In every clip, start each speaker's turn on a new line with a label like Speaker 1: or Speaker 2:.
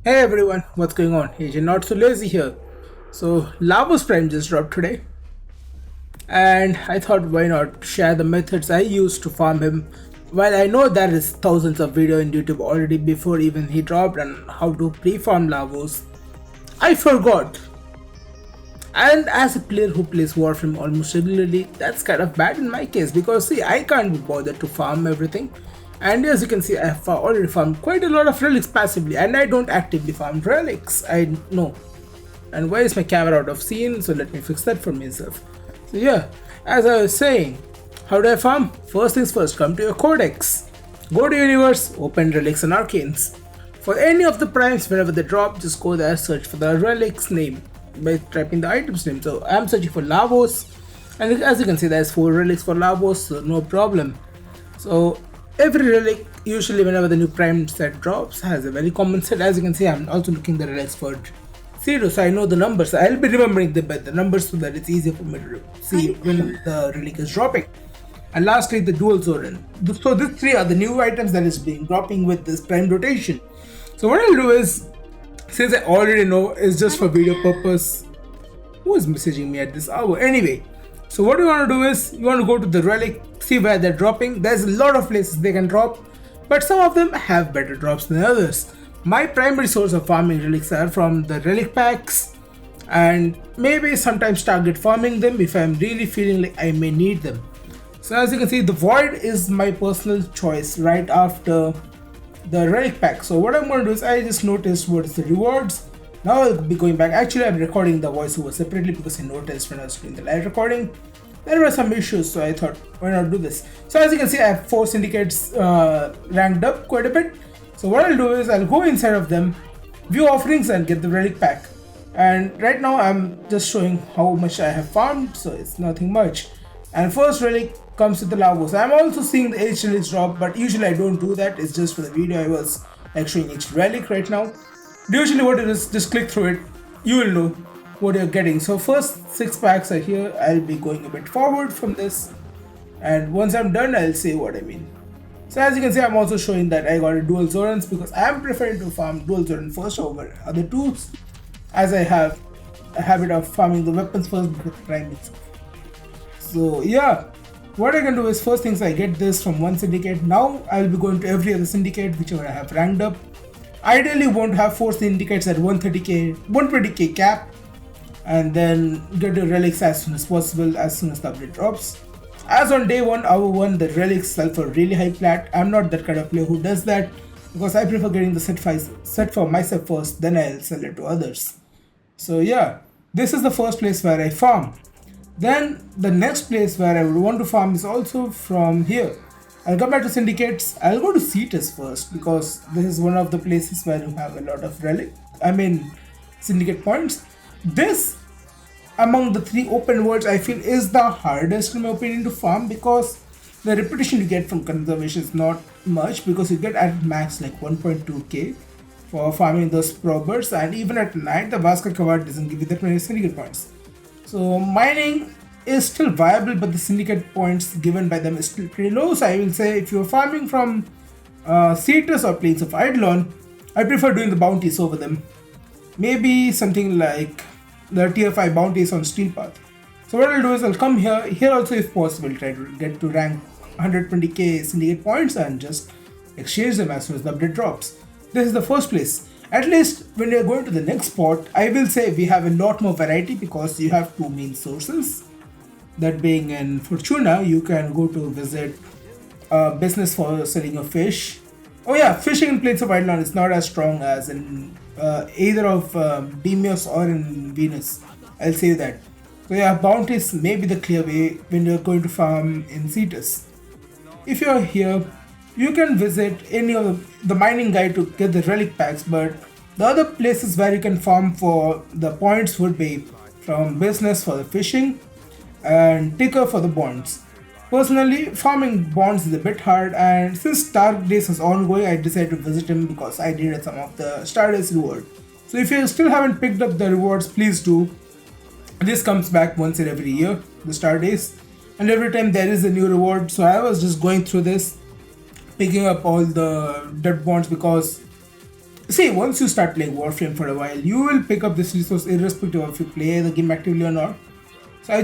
Speaker 1: Hey everyone, what's going on? Agent Not So Lazy here. So, Lavos Prime just dropped today, and I thought why not share the methods I used to farm him. While I know there is thousands of video on YouTube already before even he dropped on how to pre-farm Lavos, I forgot. And as a player who plays Warframe almost regularly, that's kind of bad in my case because see, I can't be bothered to farm everything. And as you can see, I have already farmed quite a lot of relics passively, and I don't actively farm relics. I know. And why is my camera out of scene? So let me fix that for myself. So yeah, as I was saying, how do I farm? First things first, come to your codex. Go to universe, open relics and arcanes. For any of the primes, whenever they drop, just go there, search for the relic's name by typing the item's name. So I'm searching for Lavos, and as you can see, there's 4 relics for Lavos, so no problem. So every relic, usually whenever the new prime set drops, has a very common set. As you can see, I'm also looking the relics for cedo, so I know the numbers. I'll be remembering the numbers so that it's easier for me to see when the relic is dropping. And lastly, the dual zoren. So these 3 are the new items that is being dropping with this prime rotation. So what I'll do is, since I already know it's just for video purpose, who is messaging me at this hour? Anyway, so what you want to do is you want to go to the relic, see where they're dropping. There's a lot of places they can drop, but some of them have better drops than others. My primary source of farming relics are from the relic packs, and maybe sometimes target farming them if I'm really feeling like I may need them. So as you can see, the void is my personal choice right after the relic pack. So what I'm going to do is I just noticed what is the rewards. Now I'll be going back. Actually, I'm recording the voiceover separately because I noticed when I was doing the live recording there were some issues, so I thought why not do this. So as you can see, I have 4 syndicates ranked up quite a bit. So what I'll do is I'll go inside of them, view offerings and get the relic pack. And right now I'm just showing how much I have farmed, so it's nothing much. And first relic comes with the Lavos. I'm also seeing the H relics drop, but usually I don't do that. It's just for the video I was like showing each relic right now. Usually what it is, just click through it, you will know what you're getting. So first 6 packs are here. I'll be going a bit forward from this, and once I'm done I'll say what I mean. So as you can see, I'm also showing that I got a dual zorens because I'm preferring to farm dual zoren first over other tools, as I have a habit of farming the weapons first before the prime itself. So yeah, what I can do is first things I get this from one syndicate. Now I'll be going to every other syndicate whichever I have ranked up. Ideally won't have 4 syndicates at 130k, 120k cap, and then get the relics as soon as possible, as soon as the update drops. As on day 1, hour 1, the relics sell for really high plat. I'm not that kind of player who does that because I prefer getting the set for myself first, then I'll sell it to others. So yeah, this is the first place where I farm. Then the next place where I would want to farm is also from here. I'll come back to syndicates. I'll go to Cetus first because this is one of the places where you have a lot of syndicate points. This, among the 3 open worlds, I feel is the hardest in my opinion to farm because the reputation you get from conservation is not much, because you get at max like 1.2k for farming those probers, and even at night the Vasca Kawad doesn't give you that many syndicate points. So mining is still viable, but the syndicate points given by them is still pretty low. So I will say if you're farming from Cetus or Plains of Eidolon, I prefer doing the bounties over them. Maybe something like the tier 5 bounties on Steel Path. So what I'll do is I'll come here also if possible, try to get to rank 120k syndicate points and just exchange them as soon as the update drops. This is the first place. At least when you're going to the next spot, I will say we have a lot more variety because you have 2 main sources. That being in Fortuna, you can go to visit business for selling your fish. Oh yeah, fishing in Plains of Eidolon is not as strong as in either of Deimos or in Venus. I'll say that. So yeah, bounties may be the clear way when you're going to farm in Cetus. If you're here, you can visit any of the mining guide to get the relic packs, but the other places where you can farm for the points would be from business for the fishing and ticker for the bonds. Personally, farming bonds is a bit hard, and since Dark Days is ongoing, I decided to visit him because I needed some of the Stardust reward. So if you still haven't picked up the rewards, please do. This comes back once in every year, the Star Days, and every time there is a new reward. So I was just going through this, picking up all the dead bonds because See, once you start playing Warframe for a while, you will pick up this resource irrespective of if you play the game actively or not. So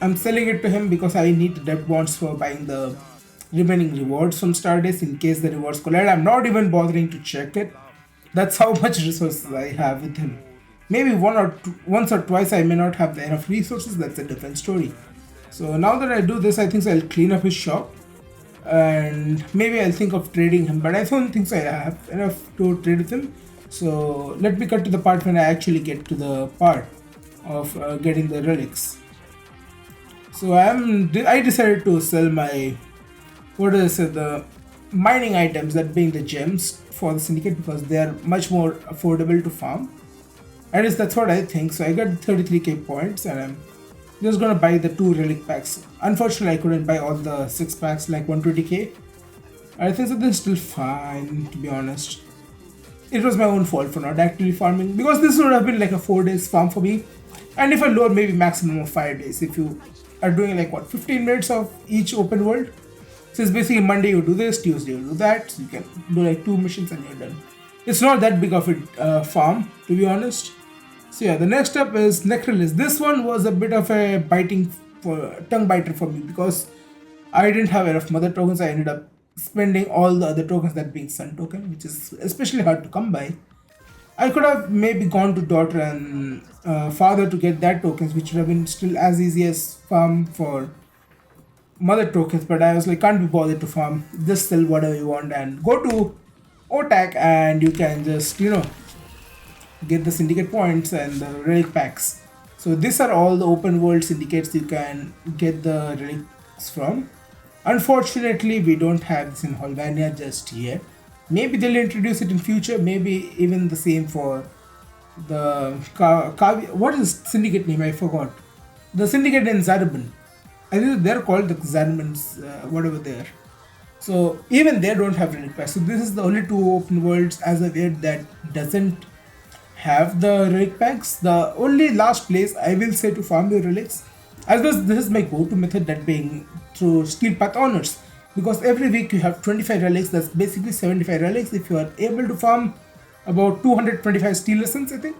Speaker 1: I'm selling it to him because I need the debt bonds for buying the remaining rewards from Stardust in case the rewards collide. I'm not even bothering to check it. That's how much resources I have with him. Maybe once or twice I may not have enough resources. That's a different story. So now that I do this, I think so I'll clean up his shop and maybe I'll think of trading him. But I don't think so I have enough to trade with him. So let me cut to the part when I actually get to the part of getting the relics. So I decided to sell my the mining items, that being the gems for the syndicate, because they are much more affordable to farm. At least that's what I think. So I got 33k points and I'm just gonna buy the 2 relic packs. Unfortunately I couldn't buy all the 6 packs like 120k. I think so they're still fine, to be honest. It was my own fault for not actively farming, because this would have been like a 4 days farm for me. And if I load, maybe maximum of 5 days if you are doing like what, 15 minutes of each open world. So it's basically Monday you do this, Tuesday you do that, so you can do like 2 missions and you're done. It's not that big of a farm, to be honest. So yeah, the next step is Necrolis. This one was a bit of a tongue biter for me because I didn't have enough mother tokens. I ended up spending all the other tokens, that being sun token, which is especially hard to come by. I could have maybe gone to daughter and father to get that tokens, which would have been still as easy as farm for mother tokens, but I was like, can't be bothered to farm, just sell whatever you want and go to OTAC and you can just, get the syndicate points and the relic packs. So these are all the open world syndicates you can get the relics from. Unfortunately, we don't have this in Holvania just yet. Maybe they'll introduce it in future, maybe even the same for the what is syndicate name? I forgot. The syndicate in Zarbin. I think they're called the Xanmans, whatever they are. So even they don't have relic packs. So this is the only 2 open worlds as of yet that doesn't have the relic packs. The only last place I will say to farm your relics, as well as this is my go-to method, that being through Steel Path Honors. Because every week you have 25 relics, that's basically 75 relics if you are able to farm about 225 steel lessons, I think.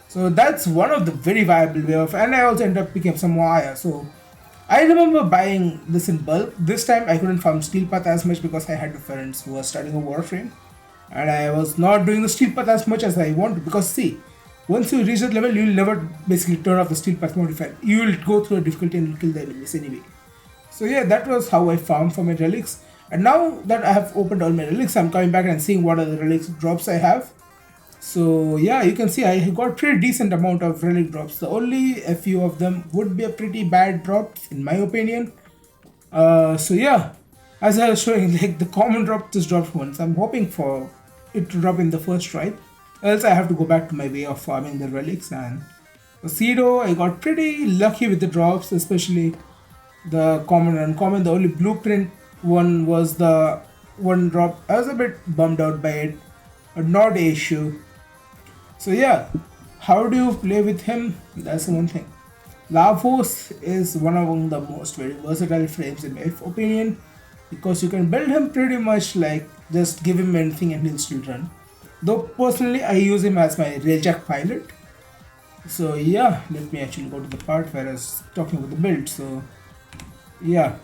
Speaker 1: So that's one of the very viable way of, and I also end up picking up some wire. So I remember buying this in bulk. This time I couldn't farm Steel Path as much because I had friends who were starting a Warframe. And I was not doing the Steel Path as much as I wanted, because see, once you reach that level, you will never basically turn off the Steel Path modifier. You will go through a difficulty and kill the enemies anyway. So yeah, that was how I farmed for my relics. And now that I have opened all my relics, I'm coming back and seeing what are the relics drops I have. So yeah, you can see I got pretty decent amount of relic drops. So only a few of them would be a pretty bad drops in my opinion. So yeah, as I was showing, like the common drop just dropped once. I'm hoping for it to drop in the first try. Else I have to go back to my way of farming the relics. And the cedo, I got pretty lucky with the drops, especially the common and uncommon. The only blueprint one was the one drop. I was a bit bummed out by it, but not an issue. So yeah, how do you play with him? That's the one thing. Lavos is one among the most very versatile frames in my opinion, because you can build him pretty much like just give him anything and he'll still run. Though personally I use him as my railjack pilot. So yeah, let me actually go to the part where I was talking about the build. So yeah,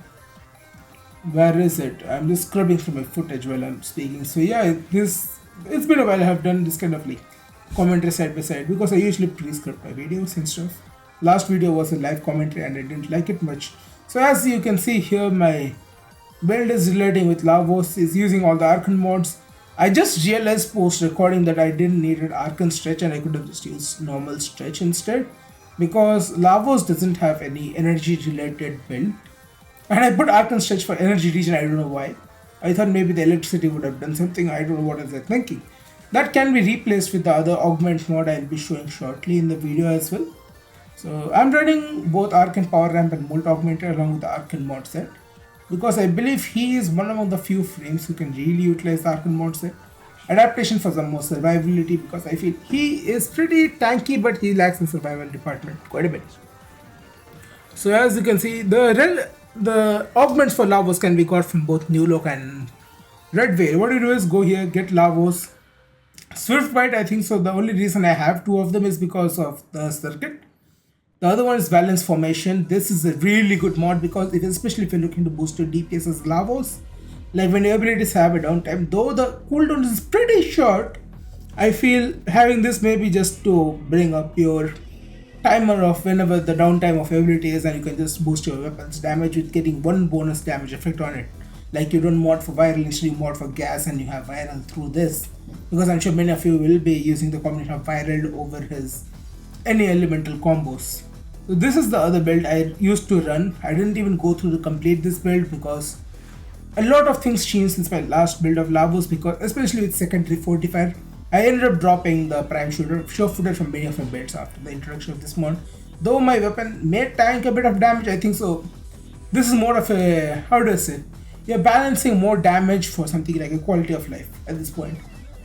Speaker 1: where is it? I'm just scrubbing through my footage while I'm speaking. So yeah, it's been a while I have done this kind of like commentary side by side, because I usually pre-script my videos and stuff. Last video was a live commentary and I didn't like it much. So as you can see here, my build is relating with Lavos, is using all the Archon mods. I just realized post recording that I didn't need an Archon stretch and I could have just used normal stretch instead, because Lavos doesn't have any energy related build. And I put Archon stretch for energy region, I don't know why. I thought maybe the electricity would have done something, I don't know what I was thinking. That can be replaced with the other Augment mod I'll be showing shortly in the video as well. So I'm running both Archon Power Ramp and Molt Augmenter along with the Archon mod set, because I believe he is one among the few frames who can really utilize the Archon mod set. Adaptation for some more survivability, because I feel he is pretty tanky but he lacks in survival department quite a bit. So as you can see, the augments for Lavos can be got from both New Look and Red Veil. What you do is go here, get Lavos, Swift Bite, I think so. The only reason I have two of them is because of the circuit. The other one is Balance Formation. This is a really good mod because especially if you're looking to boost your DPS as Lavos, like when your abilities have a downtime, though the cooldown is pretty short, I feel having this maybe just to bring up your timer of whenever the downtime of ability is, and you can just boost your weapons damage with getting one bonus damage effect on it. Like you don't mod for viral, instead you mod for gas and you have viral through this. Because I'm sure many of you will be using the combination of viral over his any elemental combos. So this is the other build I used to run. I didn't even go through to complete this build because a lot of things changed since my last build of Lavos, because especially with secondary fortifier, I ended up dropping the prime sure footer from many of my builds after the introduction of this mod. Though my weapon may tank a bit of damage, I think so. This is more of a, how do I say, you're balancing more damage for something like a quality of life at this point.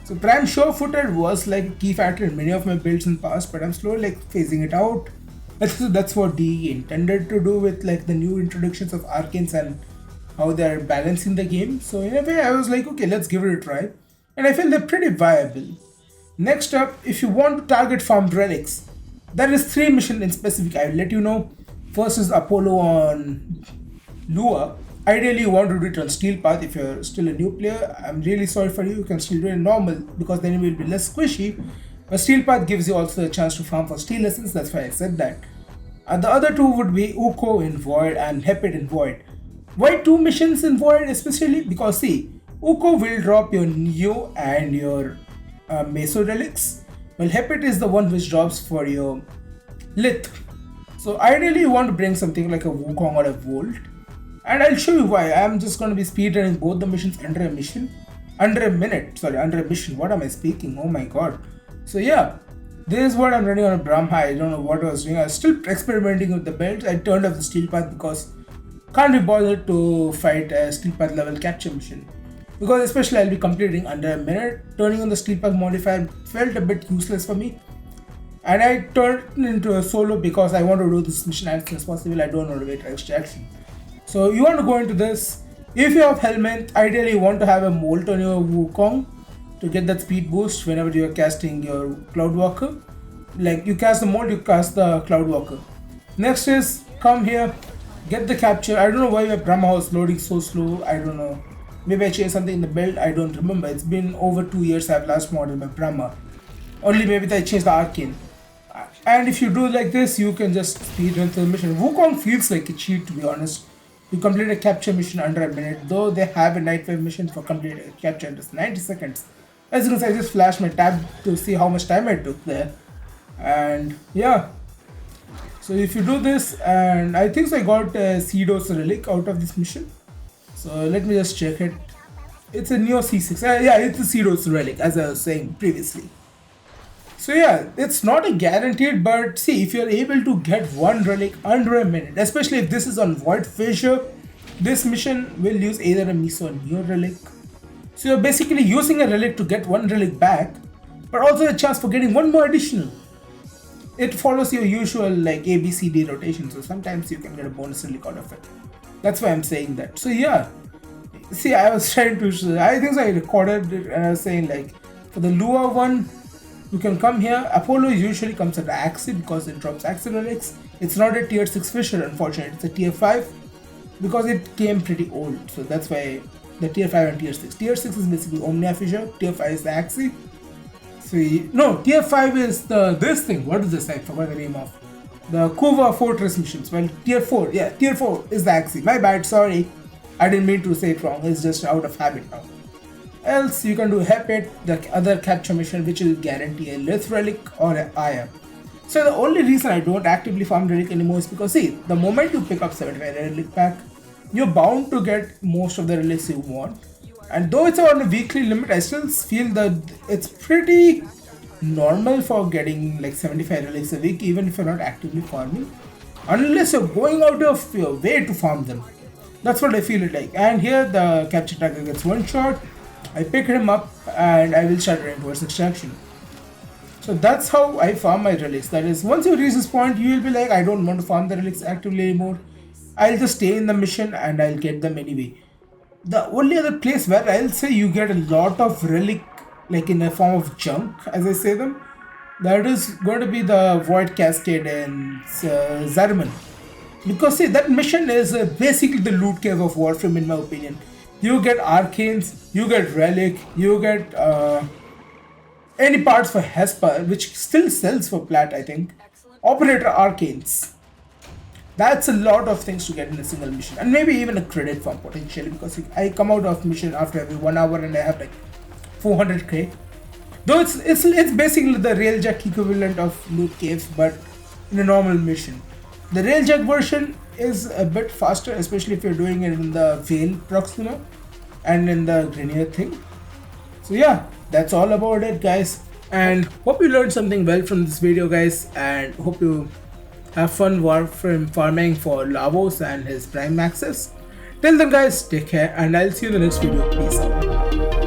Speaker 1: So prime sure-footed was like a key factor in many of my builds in the past, but I'm slowly like phasing it out. That's what DE intended to do with like the new introductions of arcanes and how they're balancing the game. So in a way I was like, okay, let's give it a try. And I feel they're pretty viable. Next up, if you want to target farm relics, there is 3 missions in specific I'll let you know. First is Apollo on Lua. Ideally you want to do it on Steel Path if you're still a new player. I'm really sorry for you, you can still do it normal because then it will be less squishy. But Steel Path gives you also a chance to farm for Steel Essence, that's why I said that. And the other two would be Uko in Void and Hepid in Void. Why 2 missions in Void especially? Because see, Uko will drop your Neo and your Meso relics, while Hepid is the one which drops for your Lith. So ideally you want to bring something like a Wukong or a Volt. And I'll show you why. I'm just going to be speedrunning both the missions under a mission. Under a mission. What am I speaking? Oh my god. So yeah, this is what I'm running on a Brahma. I don't know what I was doing. I was still experimenting with the builds. I turned off the Steel Path because can't be bothered to fight a Steel Path level capture mission. Because especially I'll be completing under a minute. Turning on the Steel Path modifier felt a bit useless for me. And I turned into a solo because I want to do this mission as soon as possible. I don't want to wait for extraction. So you want to go into this. If you have Helmet, ideally you want to have a Molt on your Wukong to get that speed boost whenever you are casting your Cloudwalker. Like you cast the Molt, you cast the Cloudwalker. Next is come here, get the capture. I don't know why my Brahma was loading so slow. I don't know. Maybe I changed something in the build. I don't remember. It's been over 2 years I've last modded my Brahma. Only maybe I changed the Arcane. And if you do like this, you can just speed run through the mission. Wukong feels like a cheat, to be honest. You complete a capture mission under a minute, though they have a night wave mission for complete a capture in just 90 seconds. As you can see, I just flashed my tab to see how much time I took there. And yeah, so if you do this, and I think so I got a cedo's relic out of this mission. So let me just check it. It's a Neo C6. Yeah, it's a cedo's relic, as I was saying previously. So yeah, it's not a guaranteed, but see, if you're able to get one relic under a minute, especially if this is on Void Fissure, this mission will use either a Miso or Neo relic. So you're basically using a relic to get one relic back, but also a chance for getting one more additional. It follows your usual like A, B, C, D rotation, so sometimes you can get a bonus relic out of it. That's why I'm saying that. So yeah, see, I was trying to, I think so I recorded it and I was saying like, for the Lua one, you can come here. Apollo usually comes at Axie because it drops Axie relics. It's not a tier 6 Fisher, unfortunately. It's a tier 5 because it came pretty old. So that's why the tier 5 and tier 6. Tier 6 is basically Omnia Fisher. Tier 5 is the Axie. So no, tier 5 is this thing. What is this? I forgot the name of. The Kuva Fortress missions. Well, tier 4. Yeah, tier 4 is the Axie. My bad, sorry. I didn't mean to say it wrong. It's just out of habit now. Else you can do Hepit, the other capture mission, which will guarantee a Lith relic or an Aya. So the only reason I don't actively farm relic anymore is because see, the moment you pick up 75 relic pack, you're bound to get most of the relics you want. And though it's on a weekly limit, I still feel that it's pretty normal for getting like 75 relics a week, even if you're not actively farming, unless you're going out of your way to farm them. That's what I feel it like. And here the capture tracker gets one shot. I pick him up and I will start running towards extraction. So that's how I farm my relics. That is, once you reach this point, you will be like, I don't want to farm the relics actively anymore. I'll just stay in the mission and I'll get them anyway. The only other place where I'll say you get a lot of relic like in a form of junk, as I say them. That is going to be the Void Cascade and Zarman. Because see, that mission is basically the loot cave of Warframe in my opinion. You get Arcanes, you get Relic, you get any parts for Hesper, which still sells for Plat, I think. Operator Arcanes. That's a lot of things to get in a single mission, and maybe even a credit farm potentially, because I come out of mission after every 1 hour and I have like 400k. Though it's basically the Railjack equivalent of loot caves, but in a normal mission. The Railjack version is a bit faster, especially if you're doing it in the Vale Proxima and in the Grenier thing. So yeah, that's all about it, guys. And hope you learned something well from this video, guys, and hope you have fun Warframe farming for Lavos and his Prime Access. Till then, guys, take care, and I'll see you in the next video. Peace out.